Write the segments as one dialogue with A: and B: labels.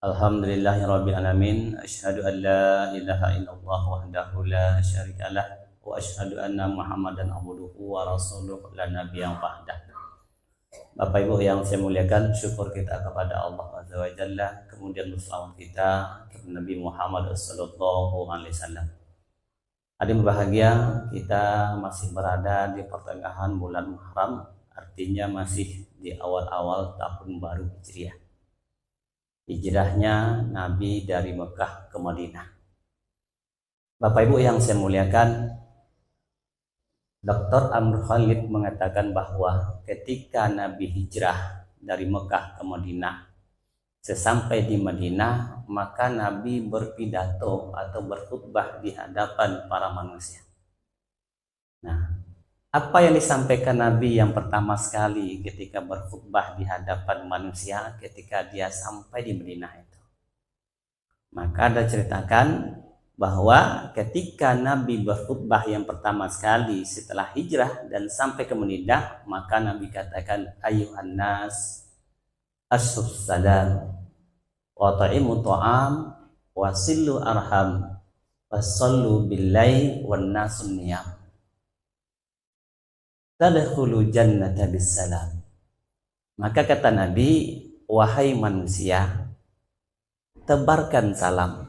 A: Alhamdulillahirabbil alamin. Asyhadu an la ilaha illallah wahdahu la syarikalah wa asyhadu anna Muhammadan abduhu wa rasuluh la nabiyya ba'dah. Bapak Ibu yang saya muliakan, syukur kita kepada Allah Azza wa Jalla, kemudian bersalawat kita kepada Nabi Muhammad sallallahu alaihi wasallam. Hadirin berbahagia, kita masih berada di pertengahan bulan Muharram, artinya masih di awal-awal tahun baru Hijriah. Hijrahnya Nabi dari Mekah ke Madinah. Bapak Ibu yang saya muliakan, Dr. Amr Khalid mengatakan bahwa ketika Nabi hijrah dari Mekah ke Madinah, sesampai di Madinah, maka Nabi berpidato atau berkhutbah di hadapan para manusia. Nah, apa yang disampaikan Nabi yang pertama sekali ketika berkhutbah di hadapan manusia ketika dia sampai di Madinah itu? Maka ada ceritakan bahwa ketika Nabi berkhutbah yang pertama sekali setelah hijrah dan sampai ke Madinah, maka Nabi katakan, ayuhan nas asyhus salam wa ta'imu ta'am wa sillu arham wasallu billahi wan nasun niyam tadkhulu jannata bisalam. Maka kata Nabi, wahai manusia, tebarkan salam,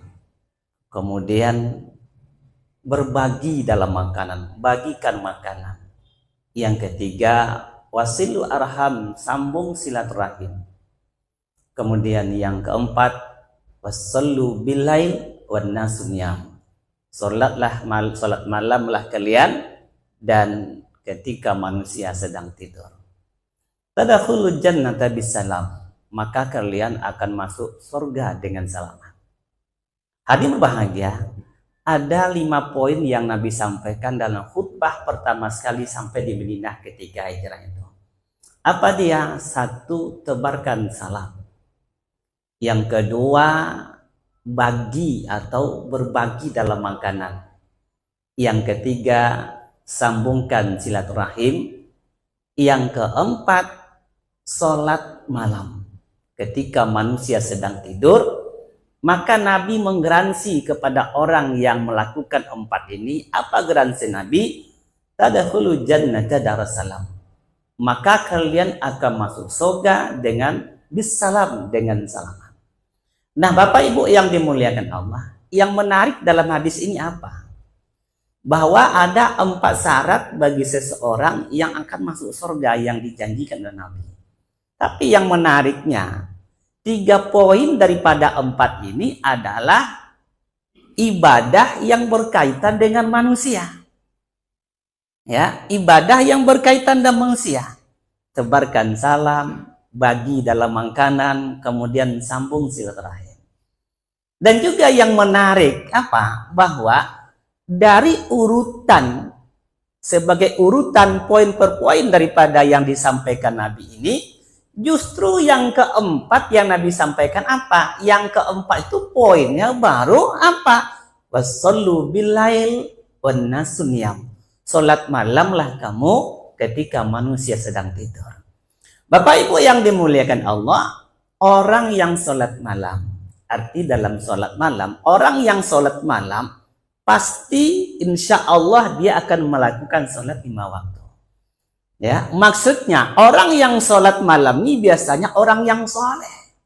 A: kemudian berbagi dalam makanan, bagikan makanan. Yang ketiga, wasilu arham, sambung silaturahim. Kemudian yang keempat, wasallu billail wan nasu niyam, salat malamlah kalian dan ketika manusia sedang tidur. Tadkhulul jannata bisalam, maka kalian akan masuk surga dengan selamat. Hadirin berbahagia, ada 5 poin yang Nabi sampaikan dalam khutbah pertama sekali sampai di Madinah ketika hijrah itu. Apa dia? 1, tebarkan salam. Yang kedua, bagi atau berbagi dalam makanan. Yang ketiga, sambungkan silaturahim. Yang keempat, sholat malam. Ketika manusia sedang tidur, maka Nabi menggaransi kepada orang yang melakukan 4 ini. Apa garansi Nabi? Tadkhulu jannata darussalam, maka kalian akan masuk surga dengan bisalam, dengan selamat. Nah, Bapak Ibu yang dimuliakan Allah, yang menarik dalam hadis ini apa? Bahwa ada 4 syarat bagi seseorang yang akan masuk surga yang dijanjikan oleh Nabi. Tapi yang menariknya, 3 poin daripada 4 ini adalah ibadah yang berkaitan dengan manusia. Ya, ibadah yang berkaitan dengan manusia. Tebarkan salam, bagi dalam makanan, kemudian sambung silaturahim. Dan juga yang menarik apa? Bahwa dari urutan, sebagai urutan poin per poin daripada yang disampaikan Nabi ini, justru yang keempat yang Nabi sampaikan apa? Yang keempat itu poinnya baru apa? Wasallu billail wan nasun niyam. Salat malamlah kamu ketika manusia sedang tidur. Bapak Ibu yang dimuliakan Allah, orang yang salat malam, arti dalam salat malam, orang yang salat malam pasti insya Allah dia akan melakukan sholat 5 waktu. Ya, maksudnya orang yang sholat malam ini biasanya orang yang soleh.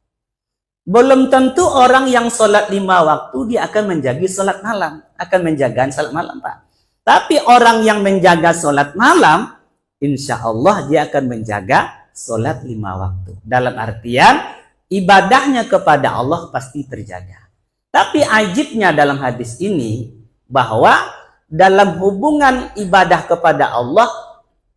A: Belum tentu orang yang sholat 5 waktu dia akan menjaga sholat malam, akan menjaga sholat malam, Pak. Tapi orang yang menjaga sholat malam, insya Allah dia akan menjaga sholat 5 waktu. Dalam artian ibadahnya kepada Allah pasti terjaga. Tapi ajibnya dalam hadis ini, bahwa dalam hubungan ibadah kepada Allah,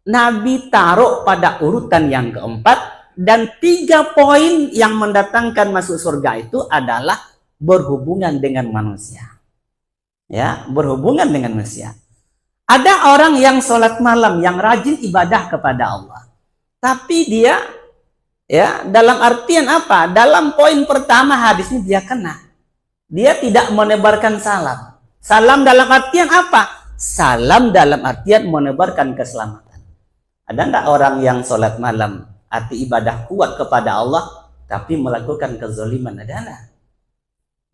A: Nabi taruh pada urutan yang keempat, dan 3 poin yang mendatangkan masuk surga itu adalah berhubungan dengan manusia. Ya, berhubungan dengan manusia. Ada orang yang sholat malam, yang rajin ibadah kepada Allah, tapi dia, ya, dalam artian apa? Dalam poin pertama hadis ini dia kena. Dia tidak menebarkan salam. Salam dalam artian apa? Salam dalam artian menebarkan keselamatan. Ada enggak orang yang sholat malam, arti ibadah kuat kepada Allah, tapi melakukan kezaliman? Ada enggak?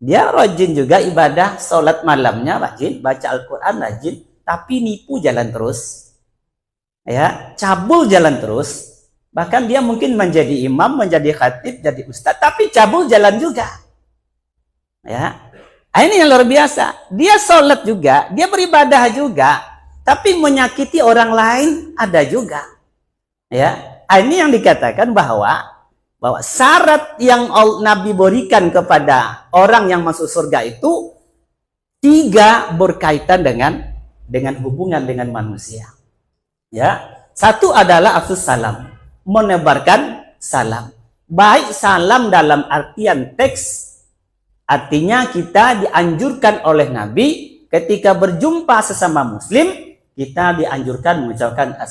A: Dia rajin juga ibadah, sholat malamnya rajin, baca Al-Quran rajin, tapi nipu jalan terus. Ya, cabul jalan terus. Bahkan dia mungkin menjadi imam, menjadi khatib, jadi ustadz, tapi cabul jalan juga. Ya, ini yang luar biasa. Dia sholat juga, dia beribadah juga, tapi menyakiti orang lain ada juga. Ya, ini yang dikatakan bahwa syarat yang Nabi berikan kepada orang yang masuk surga itu 3 berkaitan dengan hubungan dengan manusia. Ya, 1 adalah afsus salam, menebarkan salam. Baik salam dalam artian teks, artinya kita dianjurkan oleh Nabi ketika berjumpa sesama muslim, kita dianjurkan mengucapkan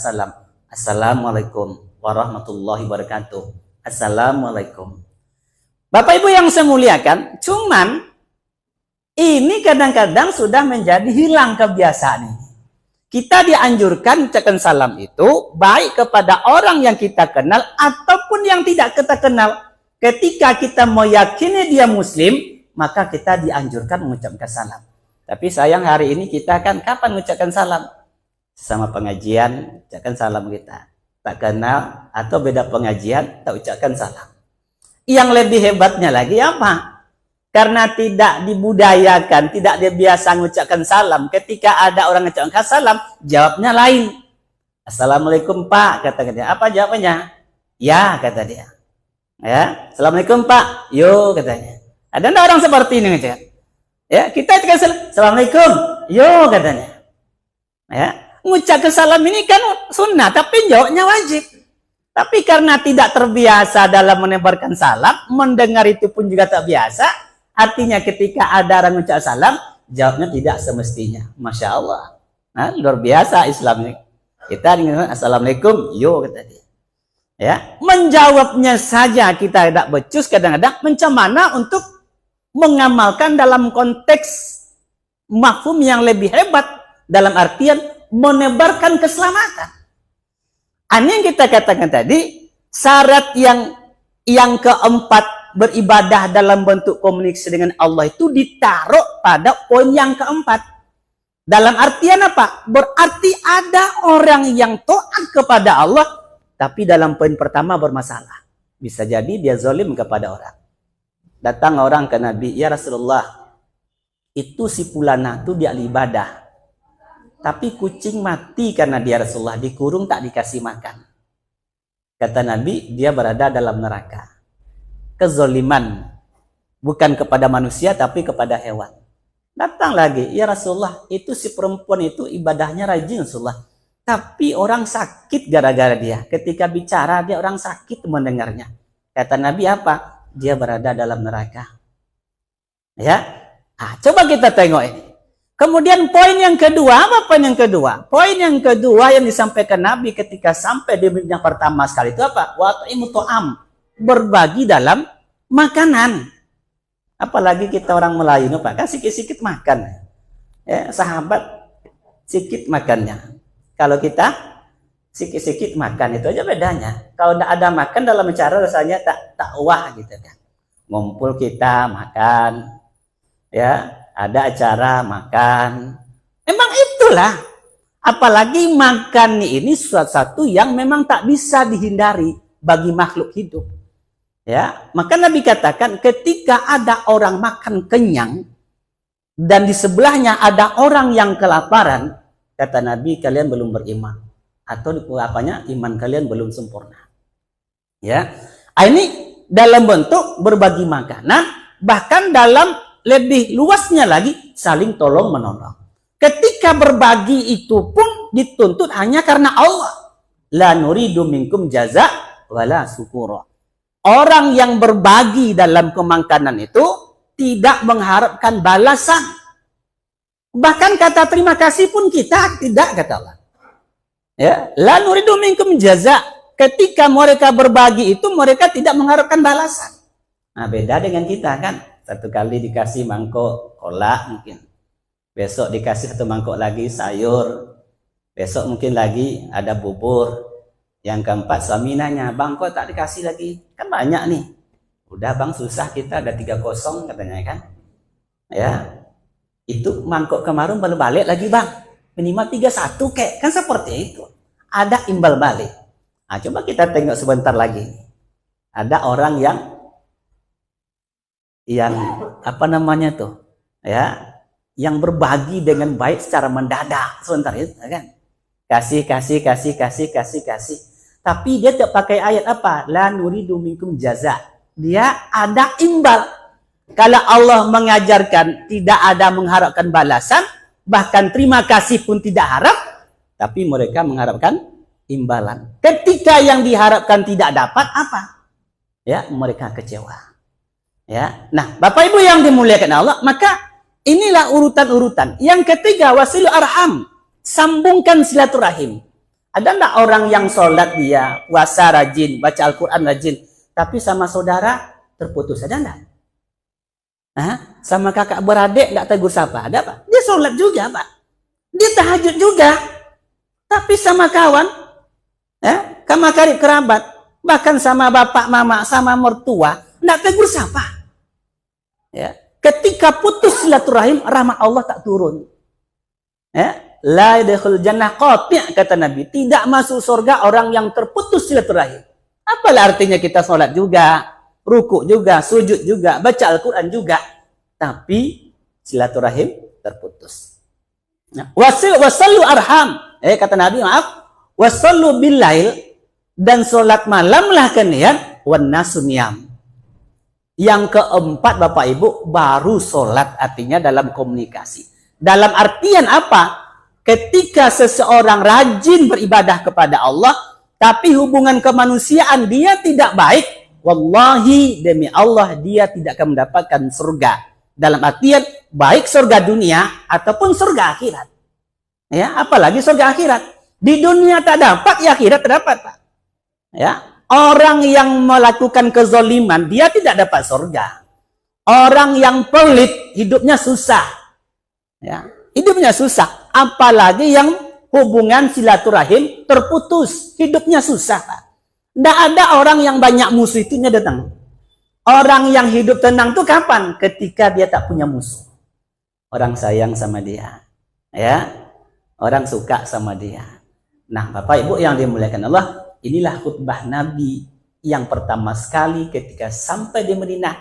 A: Assalamualaikum warahmatullahi wabarakatuh. Assalamualaikum. Bapak Ibu yang saya muliakan, cuman ini kadang-kadang sudah menjadi hilang kebiasaan ini. Kita dianjurkan ucapkan salam itu baik kepada orang yang kita kenal ataupun yang tidak kita kenal. Ketika kita meyakini dia muslim, maka kita dianjurkan mengucapkan salam. Tapi sayang hari ini kita kan kapan mengucapkan salam? Sama pengajian, ucapkan salam kita. Tak kenal atau beda pengajian, tak ucapkan salam. Yang lebih hebatnya lagi apa? Karena tidak dibudayakan, tidak biasa mengucapkan salam. Ketika ada orang mengucapkan salam, jawabnya lain. Assalamualaikum Pak, kata dia. Apa jawabannya? Ya, kata dia. Ya, Assalamualaikum Pak. Yo, katanya. Ada enggak orang seperti ini mengucapkan? Ya, kita ucapkan Assalamualaikum. Yo, katanya. Ya. Mengucapkan salam ini kan sunnah, tapi jawabnya wajib. Tapi karena tidak terbiasa dalam menebarkan salam, mendengar itu pun juga tak biasa, artinya ketika ada orang mengucap salam, jawabnya tidak semestinya. Masya Allah. Nah, luar biasa Islam ini. Kita dengan Assalamualaikum, yo kata dia. Ya, menjawabnya saja kita tidak becus, kadang-kadang macam mana untuk mengamalkan dalam konteks mafhum yang lebih hebat, dalam artian menebarkan keselamatan. Ini yang kita katakan tadi, syarat yang keempat beribadah dalam bentuk komunikasi dengan Allah itu ditaruh pada poin yang keempat. Dalam artian apa? Berarti ada orang yang taat kepada Allah, tapi dalam poin pertama bermasalah. Bisa jadi dia zalim kepada orang. Datang orang ke Nabi, ya Rasulullah, itu si Pulana itu dia ibadah. Tapi kucing mati karena dia Rasulullah, dikurung tak dikasih makan. Kata Nabi, dia berada dalam neraka. Kezoliman. Bukan kepada manusia, tapi kepada hewan. Datang lagi, ya Rasulullah, itu si perempuan itu ibadahnya rajin Rasulullah. Tapi orang sakit gara-gara dia. Ketika bicara, dia orang sakit mendengarnya. Kata Nabi apa? Dia berada dalam neraka. Ya, coba kita tengok ini. Kemudian poin yang kedua, apa poin yang kedua? Poin yang kedua yang disampaikan Nabi ketika sampai di yang pertama sekali itu apa? Wa'imu to'am, berbagi dalam makanan. Apalagi kita orang Melayu, Pak, kan sikit-sikit makan. Ya, sahabat sikit makannya. Kalau kita sikit-sikit makan, itu aja bedanya. Kalau tidak ada makan dalam bicara rasanya tak wah gitu kan. Ngumpul kita makan, ya. Ada acara makan. Memang itulah. Apalagi makan ini sesuatu yang memang tak bisa dihindari bagi makhluk hidup. Ya, maka Nabi katakan ketika ada orang makan kenyang dan di sebelahnya ada orang yang kelaparan, kata Nabi, kalian belum beriman atau apanya iman kalian belum sempurna. Ya. Ini dalam bentuk berbagi makanan, bahkan dalam lebih luasnya lagi saling tolong menolong. Ketika berbagi itu pun dituntut hanya karena Allah. La nuridu minkum jaza wala syukura. Orang yang berbagi dalam kemakanan itu tidak mengharapkan balasan. Bahkan kata terima kasih pun kita tidak, kata Allah. Ya, la nuridu minkum jaza. Ketika mereka berbagi itu mereka tidak mengharapkan balasan. Nah, beda dengan kita kan. Satu kali dikasih mangkok kolak mungkin. Besok dikasih satu mangkok lagi sayur. Besok mungkin lagi ada bubur. Yang keempat suami nanya, bang kok tak dikasih lagi? Kan banyak nih. Udah bang susah kita ada 3-0 katanya kan. Ya, itu mangkok kemarin baru balik lagi bang, minimal 31 kek, kan seperti itu. Ada imbal balik. Nah, coba kita tengok sebentar lagi. Ada orang yang apa namanya tuh, ya, yang berbagi dengan baik secara mendadak sebentar itu, kan? Kasih. Tapi dia tidak pakai ayat apa? La nuridu minkum jaza. Dia ada imbal. Kalau Allah mengajarkan tidak ada mengharapkan balasan, bahkan terima kasih pun tidak harap, tapi mereka mengharapkan imbalan. Ketika yang diharapkan tidak dapat, apa? Ya, mereka kecewa. Ya. Nah, Bapak Ibu yang dimuliakan Allah, maka inilah urutan-urutan. Yang ketiga, wasilu arham. Sambungkan silaturahim. Ada enggak orang yang sholat dia, puasa rajin, baca Al-Quran rajin, tapi sama saudara terputus? Ada enggak? Sama kakak beradik nggak tegur sapa, ada apa? Dia sholat juga pak, dia tahajud juga, tapi sama kawan, sama karib kerabat, bahkan sama bapak mama, sama mertua, nggak tegur sapa. Ya, ketika putus silaturahim, rahmat Allah tak turun. La yadkhul jannah qati', kata Nabi, tidak masuk surga orang yang terputus silaturahim. Apalah artinya kita sholat juga, rukuk juga, sujud juga, baca Al-Quran juga, tapi silaturahim terputus. Nah, wasallu arham, kata Nabi, maaf, wasallu billail, dan sholat malamlah kalian, wan nasu niyam. Yang keempat Bapak Ibu, baru sholat, artinya dalam komunikasi. Dalam artian apa? Ketika seseorang rajin beribadah kepada Allah, tapi hubungan kemanusiaan dia tidak baik, wallahi demi Allah dia tidak akan mendapatkan surga. Dalam artian baik surga dunia ataupun surga akhirat. Ya, apalagi surga akhirat. Di dunia tak dapat, ya akhirat terdapat, Pak. Ya, orang yang melakukan kezaliman dia tidak dapat surga. Orang yang pelit hidupnya susah. Ya, hidupnya susah. Apalagi yang hubungan silaturahim terputus, hidupnya susah, Pak. Tidak ada orang yang banyak musuh itu datang. Orang yang hidup tenang itu kapan? Ketika dia tak punya musuh. Orang sayang sama dia. Ya, orang suka sama dia. Nah, Bapak Ibu yang dimuliakan Allah, inilah khutbah Nabi yang pertama sekali ketika sampai di Madinah.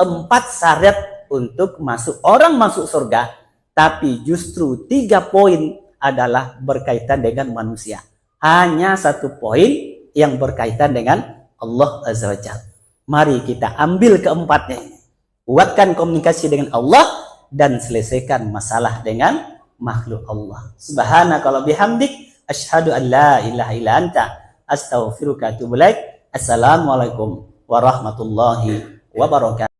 A: 4 syarat untuk orang masuk surga, tapi justru 3 poin adalah berkaitan dengan manusia. Hanya 1 poin yang berkaitan dengan Allah Azza wa Jalla. Mari kita ambil keempatnya ini. Kuatkan komunikasi dengan Allah dan selesaikan masalah dengan makhluk Allah. Subhanaka wa bihamdik, asyhadu an la ilaha illa anta, astaghfiruka wa atubu ilaik. Assalamualaikum warahmatullahi wabarakatuh.